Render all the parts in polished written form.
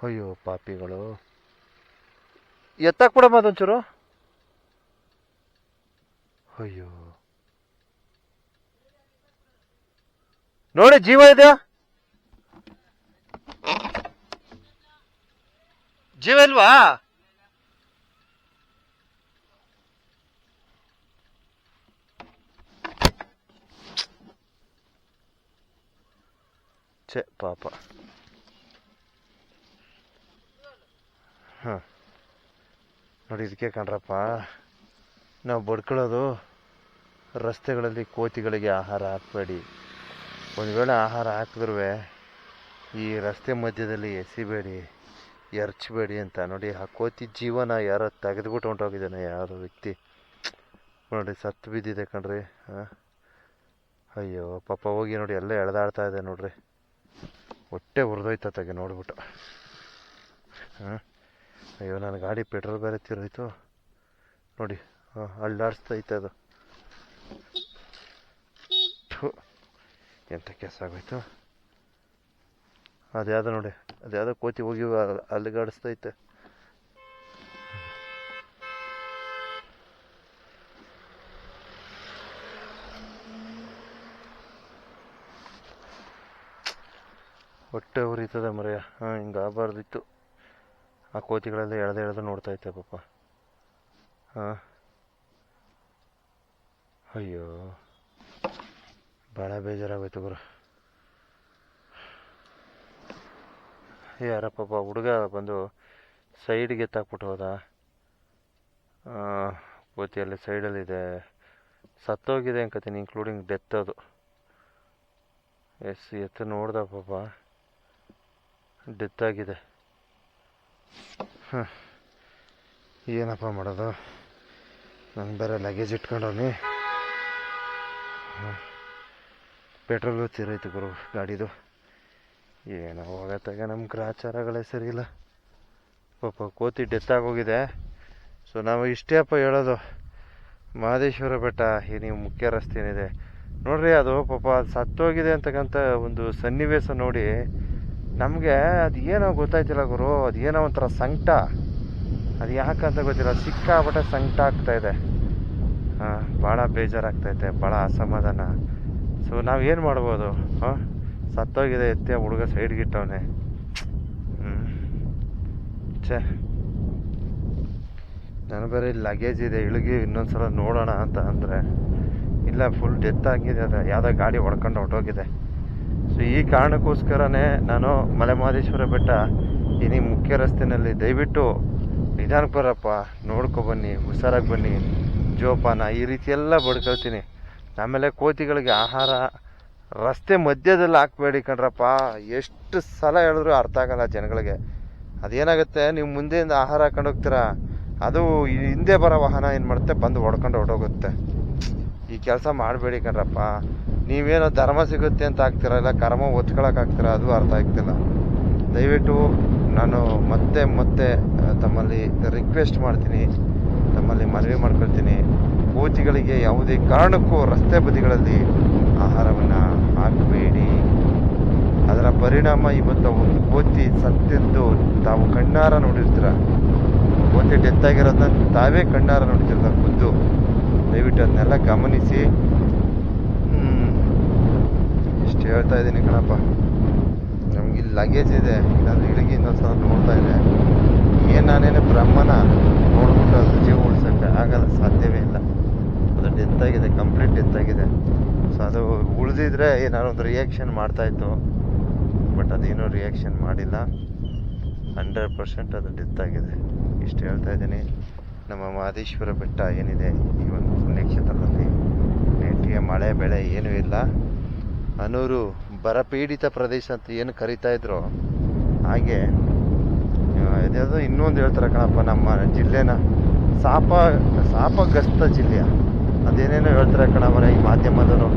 ಅಯ್ಯೋ ಪಾಪಿಗಳು, ಎತ್ತಾಕ್ ಬಿಡಮ್ಮ ಅದೊಂಚೂರು. ಅಯ್ಯೋ ನೋಡಿ, ಜೀವ ಇದೆಯಾ? ಜೀವ ಇಲ್ವಾ? ಛೆ ಪಾಪ. ಹಾಂ ನೋಡಿ, ಇದಕ್ಕೆ ಕಣ್ರಪ್ಪ ನಾವು ಬಡ್ಕೊಳ್ಳೋದು. ರಸ್ತೆಗಳಲ್ಲಿ ಕೋತಿಗಳಿಗೆ ಆಹಾರ ಹಾಕಬೇಡಿ. ಒಂದು ವೇಳೆ ಆಹಾರ ಹಾಕಿದ್ರೂ ಈ ರಸ್ತೆ ಮಧ್ಯದಲ್ಲಿ ಎಸಿಬೇಡಿ, ಎರಚಬೇಡಿ ಅಂತ. ನೋಡಿ, ಆ ಕೋತಿ ಜೀವನ ಯಾರೋ ತೆಗೆದುಬಿಟ್ಟು ಹೊಂಟೋಗಿದ್ದಾನೆ ಯಾರೋ ವ್ಯಕ್ತಿ. ನೋಡಿ, ಸತ್ತು ಬಿದ್ದಿದೆ ಕಣ್ರಿ. ಹಾಂ, ಅಯ್ಯೋ ಪಾಪ. ಹೋಗಿ ನೋಡಿ, ಎಲ್ಲ ಎಳೆದಾಡ್ತಾ ಇದೆ ನೋಡ್ರಿ. ಹೊಟ್ಟೆ ಹುರಿದೋಯ್ತತ್ತಾಗೆ ನೋಡ್ಬಿಟ್ಟು. ಹಾಂ, ಅಯ್ಯೋ ನನ್ನ ಗಾಡಿ ಪೆಟ್ರೋಲ್ ಬೇರೆ ತಿರೋಯ್ತು ನೋಡಿ. ಹಾಂ, ಅಲ್ಲಾಡಿಸ್ತೈತೆ ಅದು. ಎಂಥ ಕೆಲಸ ಆಗೋಯ್ತು. ಅದ್ಯಾವುದೋ ನೋಡಿ, ಅದ್ಯಾವುದೋ ಕೋತಿ ಹೋಗಿ ಅಲ್ಲಿಗಾಡಿಸ್ತೈತೆ. ಹೊಟ್ಟೆ ಉರಿತದೆ ಮರೆಯ. ಹಾಂ, ಹಿಂಗೆ ಆಗಬಾರ್ದಿತ್ತು. ಆ ಕೋತಿಗಳೆಲ್ಲ ಎಳೆದು ನೋಡ್ತೈತೆ ಪಾಪ. ಹಾಂ, ಅಯ್ಯೋ ಭಾಳ ಬೇಜಾರಾಗೋಯ್ತು ಗುರು. ಯಾರ ಪಾಪ ಹುಡುಗ ಬಂದು ಸೈಡಿಗೆ ಎತ್ತಾಕ್ಬಿಟ್ಟು ಹೋದ. ಕೋತಿಯಲ್ಲಿ ಸೈಡಲ್ಲಿದೆ, ಸತ್ತೋಗಿದೆ ಅನ್ಕೋತೀನಿ, ಇನ್ಕ್ಲೂಡಿಂಗ್ ಡೆತ್. ಅದು ಎತ್ತು ನೋಡ್ದ ಪಾಪ, ಡೆತ್ ಆಗಿದೆ. ಹಾಂ, ಏನಪ್ಪ ಮಾಡೋದು? ನಾನು ಬೇರೆ ಲಗೇಜ್ ಇಟ್ಕೊಂಡವನಿ. ಹಾಂ, ಪೆಟ್ರೋಲು ತೀರೋಯ್ತು ಗುರು ಗಾಡಿದು. ಏನೋ ಹೋಗತ್ತಾಗ ನಮ್ಮ ಗ್ರಾಚಾರಗಳೇ ಸರಿ ಇಲ್ಲ ಪಾಪ. ಕೋತಿ ಡೆತ್ ಆಗೋಗಿದೆ. ಸೊ ನಾವು ಇಷ್ಟೇ ಅಪ್ಪ ಹೇಳೋದು. ಮಹದೇಶ್ವರ ಬೆಟ್ಟ ಈ ನೀವು ಮುಖ್ಯ ರಸ್ತೆ ಏನಿದೆ ನೋಡ್ರಿ, ಅದು ಪಾಪ ಸತ್ತೋಗಿದೆ ಅಂತಕ್ಕಂಥ ಒಂದು ಸನ್ನಿವೇಶ ನೋಡಿ ನಮಗೆ ಅದು ಏನೋ ಗೊತ್ತಾಯ್ತಿಲ್ಲ ಗುರು. ಅದು ಏನೋ ಒಂಥರ ಸಂಕಟ. ಅದು ಯಾಕಂತ ಗೊತ್ತಿಲ್ಲ, ಸಿಕ್ಕಾಪಟ್ಟೆ ಸಂಕಟ ಆಗ್ತಾಯಿದೆ. ಹಾಂ, ಭಾಳ ಬೇಜಾರಾಗ್ತೈತೆ, ಭಾಳ ಅಸಮಾಧಾನ. ಸೊ ನಾವು ಏನು ಮಾಡ್ಬೋದು? ಹಾಂ, ಸತ್ತೋಗಿದೆ ಎತ್ತೆ, ಹುಡುಗ ಸೈಡ್ಗಿಟ್ಟವನೆ. ಛೇ, ನಾನು ಬೇರೆ ಇಲ್ಲಿ ಲಗೇಜ್ ಇದೆ, ಇಳಿಗಿ ಇನ್ನೊಂದ್ಸಲ ನೋಡೋಣ ಅಂತ ಅಂದರೆ ಇಲ್ಲ, ಫುಲ್ ಡೆತ್ ಆಗಿದೆ. ಅದು ಯಾವುದೋ ಗಾಡಿ ಹೊಡ್ಕೊಂಡು ಹೊರಟೋಗಿದೆ. ಸೊ ಈ ಕಾರಣಕ್ಕೋಸ್ಕರನೇ ನಾನು ಮಲೆ ಮಹದೇಶ್ವರ ಬೆಟ್ಟ ಈ ಮುಖ್ಯ ರಸ್ತೆಯಲ್ಲಿ ದಯವಿಟ್ಟು ನಿಧಾನಕ್ಕೆ ಬರಪ್ಪ, ನೋಡ್ಕೊಬನ್ನಿ, ಹುಷಾರಾಗಿ ಬನ್ನಿ, ಜೋಪಾನ ಈ ರೀತಿ ಎಲ್ಲ ಬಡ್ಕೊಳ್ತೀನಿ. ಆಮೇಲೆ ಕೋತಿಗಳಿಗೆ ಆಹಾರ ರಸ್ತೆ ಮಧ್ಯದಲ್ಲಿ ಹಾಕ್ಬೇಡಿ ಕಣ್ರಪ್ಪ. ಎಷ್ಟು ಸಲ ಹೇಳಿದ್ರು ಅರ್ಥ ಆಗಲ್ಲ ಜನಗಳಿಗೆ. ಅದೇನಾಗುತ್ತೆ, ನೀವು ಮುಂದೆಯಿಂದ ಆಹಾರ ಹಾಕೊಂಡು ಹೋಗ್ತೀರಾ, ಅದು ಹಿಂದೆ ಬರೋ ವಾಹನ ಏನು ಮಾಡುತ್ತೆ, ಬಂದು ಹೊಡ್ಕೊಂಡು ಹೊರಟೋಗುತ್ತೆ. ಈ ಕೆಲಸ ಮಾಡಬೇಡಿ ಕಣ್ರಪ್ಪ. ನೀವೇನೋ ಧರ್ಮ ಸಿಗುತ್ತೆ ಅಂತ ಆಗ್ತೀರಾ, ಇಲ್ಲ ಕರ್ಮ ಒತ್ಕೊಳಕ್ಕೆ ಆಗ್ತೀರಾ, ಅದು ಅರ್ಥ ಆಗ್ತಿಲ್ಲ. ದಯವಿಟ್ಟು ನಾನು ಮತ್ತೆ ತಮ್ಮಲ್ಲಿ ರಿಕ್ವೆಸ್ಟ್ ಮಾಡ್ತೀನಿ, ತಮ್ಮಲ್ಲಿ ಮನವಿ ಮಾಡ್ಕೊಳ್ತೀನಿ. ಕೋತಿಗಳಿಗೆ ಯಾವುದೇ ಕಾರಣಕ್ಕೂ ರಸ್ತೆ ಬದಿಗಳಲ್ಲಿ ಆಹಾರವನ್ನು ಹಾಕಬೇಡಿ. ಅದರ ಪರಿಣಾಮ ಇವತ್ತು ಒಂದು ಕೋತಿ ಸತ್ತಿದ್ದು ತಾವು ಕಣ್ಣಾರ ನೋಡಿರ್ತೀರ. ಕೋತಿ ಡೆತ್ ಆಗಿರೋದನ್ನ ತಾವೇ ಕಣ್ಣಾರ ನೋಡ್ತಿರ್ತ ಖುದ್ದು. ದಯವಿಟ್ಟು ಅದನ್ನೆಲ್ಲ ಗಮನಿಸಿ. ಇಷ್ಟು ಹೇಳ್ತಾ ಇದ್ದೀನಿ ಕಣಪ್ಪ. ನಮ್ಗೆ ಇಲ್ಲಿ ಲಗೇಜ್ ಇದೆ, ಇಲ್ಲಾಂದ್ರೆ ಇಳಿಗೆ ಇನ್ನೊಂದ್ಸಲ ನೋಡ್ತಾ ಇದೆ. ನಾನೇನು ಬ್ರಹ್ಮನ ನೋಡ್ಬಿಟ್ಟು ಅದು ಜೀವ ಉಳ್ಸೋಕ್ಕೆ ಆಗಲ್ಲ, ಸಾಧ್ಯವೇ ಇಲ್ಲ. ಅದು ಡೆತ್ ಆಗಿದೆ, ಕಂಪ್ಲೀಟ್ ಡೆತ್ ಆಗಿದೆ. ಸೊ ಅದು ಉಳಿದಿದ್ರೆ ಏನಾದ್ರು ಒಂದು ರಿಯಾಕ್ಷನ್ ಮಾಡ್ತಾಯಿತ್ತು, ಬಟ್ ಅದೇನೋ ರಿಯಾಕ್ಷನ್ ಮಾಡಿಲ್ಲ. 100% ಅದು ಡೆತ್ ಆಗಿದೆ. ಇಷ್ಟು ಹೇಳ್ತಾ ಇದ್ದೀನಿ. ನಮ್ಮ ಮಹದೇಶ್ವರ ಬೆಟ್ಟ ಏನಿದೆ ಈ ಒಂದು ಪುಣ್ಯಕ್ಷೇತ್ರದಲ್ಲಿ ನೆಟ್ಟಿಗೆ ಮಳೆ ಬೆಳೆ ಏನೂ ಇಲ್ಲ. ಅನೂರು ಬರಪೀಡಿತ ಪ್ರದೇಶ ಅಂತ ಏನು ಕರಿತಾ ಇದ್ರು, ಹಾಗೆ ಇದ್ಯಾವುದೋ ಇನ್ನೊಂದು ಹೇಳ್ತಾರೆ ಕಣಪ್ಪ, ನಮ್ಮ ಜಿಲ್ಲೆನ ಶಾಪಗ್ರಸ್ತ ಜಿಲ್ಲೆಯ ಅದೇನೇನೋ ಹೇಳ್ತಾರೆ ಕಣವರ ಈ ಮಾಧ್ಯಮದವರು.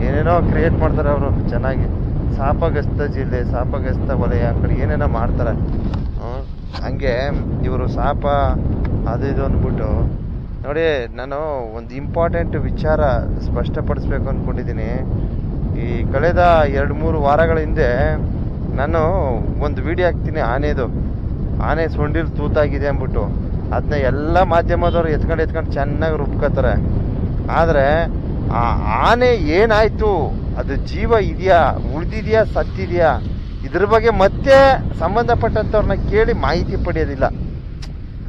ಏನೇನೋ ಕ್ರಿಯೇಟ್ ಮಾಡ್ತಾರೆ ಅವರು ಚೆನ್ನಾಗಿ. ಶಾಪಗ್ರಸ್ತ ಜಿಲ್ಲೆ, ಶಾಪಗ್ರಸ್ತ ವಲಯ, ಆ ಕಡೆ ಏನೇನೋ ಮಾಡ್ತಾರೆ. ಹಂಗೆ ಇವರು ಶಾಪ ಅದು ಇದು ಅಂದ್ಬಿಟ್ಟು ನೋಡಿ. ನಾನು ಒಂದು ಇಂಪಾರ್ಟೆಂಟ್ ವಿಚಾರ ಸ್ಪಷ್ಟಪಡಿಸ್ಬೇಕು ಅಂದ್ಕೊಂಡಿದ್ದೀನಿ. ಈ ಕಳೆದ 2-3 ವಾರಗಳ ಹಿಂದೆ ನಾನು ಒಂದು ವಿಡಿಯೋ ಹಾಕ್ತೀನಿ ಆನೆ ಸೊಂಡಿಲ್ ತೂತಾಗಿದೆ ಅಂದ್ಬಿಟ್ಟು. ಅದನ್ನ ಎಲ್ಲ ಮಾಧ್ಯಮದವ್ರು ಎತ್ಕೊಂಡು ಚೆನ್ನಾಗಿ ರುಬ್ಕೋತಾರೆ. ಆದರೆ ಆ ಆನೆ ಏನಾಯ್ತು, ಅದು ಜೀವ ಇದೆಯಾ, ಉಳಿದಿದೆಯಾ, ಸತ್ತಿದೆಯಾ, ಇದ್ರ ಬಗ್ಗೆ ಮತ್ತೆ ಸಂಬಂಧಪಟ್ಟಂಥವ್ರನ್ನ ಕೇಳಿ ಮಾಹಿತಿ ಪಡೆಯೋದಿಲ್ಲ.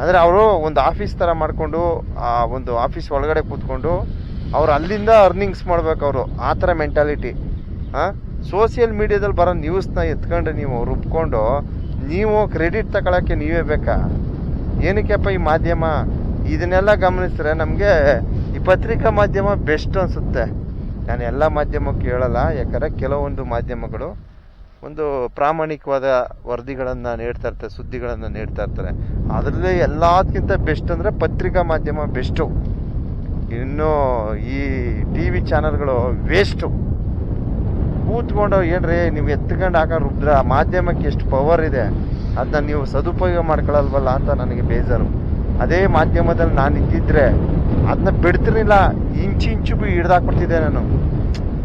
ಅಂದರೆ ಅವರು ಒಂದು ಆಫೀಸ್ ಥರ ಮಾಡಿಕೊಂಡು, ಆ ಒಂದು ಆಫೀಸ್ ಒಳಗಡೆ ಕೂತ್ಕೊಂಡು ಅವ್ರು ಅಲ್ಲಿಂದ ಅರ್ನಿಂಗ್ಸ್ ಮಾಡ್ಬೇಕು. ಅವರು ಆ ಥರ ಮೆಂಟಾಲಿಟಿ. ಸೋಷಿಯಲ್ ಮೀಡಿಯಾದಲ್ಲಿ ಬರೋ ನ್ಯೂಸ್ನ ಎತ್ಕೊಂಡು ನೀವು ರುಬ್ಕೊಂಡು ನೀವು ಕ್ರೆಡಿಟ್ ತಗೊಳಕ್ಕೆ ನೀವೇ ಬೇಕಾ? ಏನಕ್ಕೆಪ್ಪ ಈ ಮಾಧ್ಯಮ? ಇದನ್ನೆಲ್ಲ ಗಮನಿಸಿದ್ರೆ ನಮಗೆ ಈ ಪತ್ರಿಕಾ ಮಾಧ್ಯಮ ಬೆಸ್ಟ್ ಅನಿಸುತ್ತೆ. ನಾನು ಎಲ್ಲ ಮಾಧ್ಯಮಕ್ಕೆ ಹೇಳಲ್ಲ, ಯಾಕಂದರೆ ಕೆಲವೊಂದು ಮಾಧ್ಯಮಗಳು ಒಂದು ಪ್ರಾಮಾಣಿಕವಾದ ವರದಿಗಳನ್ನು ನೀಡ್ತಾ ಇರ್ತಾರೆ, ಸುದ್ದಿಗಳನ್ನು ನೀಡ್ತಾ ಇರ್ತಾರೆ. ಅದರಲ್ಲೇ ಎಲ್ಲದಕ್ಕಿಂತ ಬೆಸ್ಟ್ ಅಂದರೆ ಪತ್ರಿಕಾ ಮಾಧ್ಯಮ ಬೆಸ್ಟು. ಇನ್ನು ಈ ಟಿ ವಿ ಚಾನಲ್ಗಳು ವೇಸ್ಟು. ಕೂತ್ಕೊಂಡು ಏನ್ರಿ ನೀವು ಎತ್ಕೊಂಡು ಹಾಕೋ ರುದ್ರ ಮಾಧ್ಯಮಕ್ಕೆ ಎಷ್ಟು ಪವರ್ ಇದೆ, ಅದನ್ನ ನೀವು ಸದುಪಯೋಗ ಮಾಡ್ಕೊಳ್ಳಲ್ವಲ್ಲ ಅಂತ ನನಗೆ ಬೇಜಾರು. ಅದೇ ಮಾಧ್ಯಮದಲ್ಲಿ ನಾನು ಇದ್ದಿದ್ರೆ ಅದನ್ನ ಬಿಡ್ತಿರ್ಲಿಲ್ಲ, ಇಂಚು ಹಿಡ್ದಾಕ್ಬಿಡ್ತಿದ್ದೆ ನಾನು.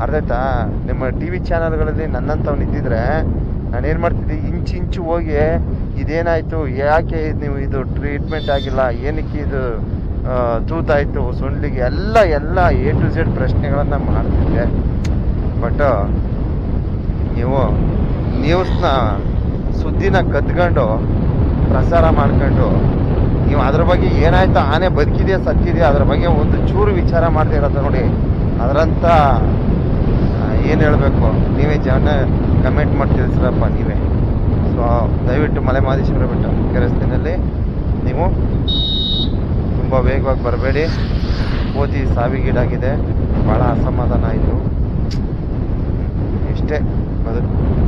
ಅರ್ಧಾಯ್ತಾ? ನಿಮ್ಮ ಟಿ ವಿ ಚಾನಲ್ಗಳಲ್ಲಿ ನನ್ನಂಥವ್ನು ಇದ್ದಿದ್ರೆ ನಾನೇನು ಮಾಡ್ತಿದ್ದೆ, ಇಂಚು ಹೋಗಿ ಇದೇನಾಯಿತು, ಯಾಕೆ ನೀವು ಇದು ಟ್ರೀಟ್ಮೆಂಟ್ ಆಗಿಲ್ಲ, ಏನಕ್ಕೆ ಇದು ತೂತಾಯಿತು ಸೊಂಡ್ಲಿಗೆ, ಎಲ್ಲ A to Z ಪ್ರಶ್ನೆಗಳನ್ನು ಮಾಡ್ತಿದ್ದೆ. ಬಟ್ ನೀವು ನ್ಯೂಸ್ನ ಸುದ್ದಿನ ಕದ್ಕೊಂಡು ಪ್ರಸಾರ ಮಾಡ್ಕೊಂಡು ನೀವು ಅದ್ರ ಬಗ್ಗೆ ಏನಾಯ್ತು, ಆನೆ ಬದುಕಿದೆಯಾ ಸತ್ತಿದೆಯಾ ಅದ್ರ ಬಗ್ಗೆ ಒಂದು ಚೂರು ವಿಚಾರ ಮಾಡದೇ ಇರೋದು ನೋಡಿ. ಅದರಂತ ಏನು ಹೇಳಬೇಕು, ನೀವೇ ಜನ ಕಮೆಂಟ್ ಮಾಡಿ ತಿಳಿಸ್ರಪ್ಪ ನೀವೇ. ಸೊ ದಯವಿಟ್ಟು ಮಲೆ ಮಹದೇಶ್ವರ ಬೆಟ್ಟ ಮುಖ್ಯ ರಸ್ತೆಯಲ್ಲಿ ನೀವು ತುಂಬ ವೇಗವಾಗಿ ಬರಬೇಡಿ. ಕೋತಿ ಸಾವಿಗೀಡಾಗಿದೆ, ಭಾಳ ಅಸಮಾಧಾನ ಆಯಿತು. ಇಷ್ಟೇ ಅದು.